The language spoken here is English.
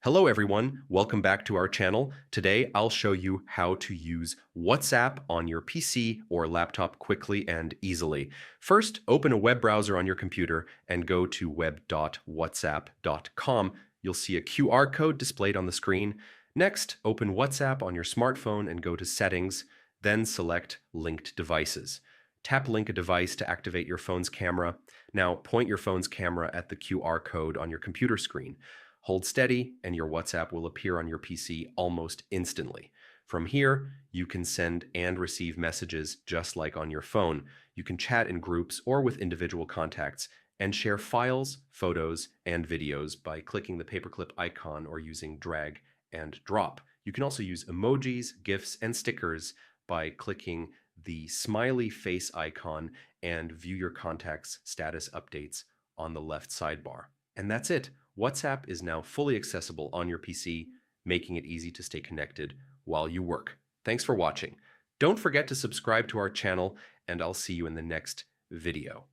Hello everyone, welcome back to our channel. Today I'll show you how to use WhatsApp on your PC or laptop quickly and easily. First, open a web browser on your computer and go to web.whatsapp.com. You'll see a QR code displayed on the screen. Next, open WhatsApp on your smartphone and go to Settings, then select Linked Devices. Tap Link a device to activate your phone's camera. Now point your phone's camera at the QR code on your computer screen. Hold steady, and your WhatsApp will appear on your PC almost instantly. From here, you can send and receive messages just like on your phone. You can chat in groups or with individual contacts and share files, photos, and videos by clicking the paperclip icon or using drag and drop. You can also use emojis, GIFs, and stickers by clicking the smiley face icon and view your contacts' status updates on the left sidebar. And that's it. WhatsApp is now fully accessible on your PC, making it easy to stay connected while you work. Thanks for watching. Don't forget to subscribe to our channel, and I'll see you in the next video.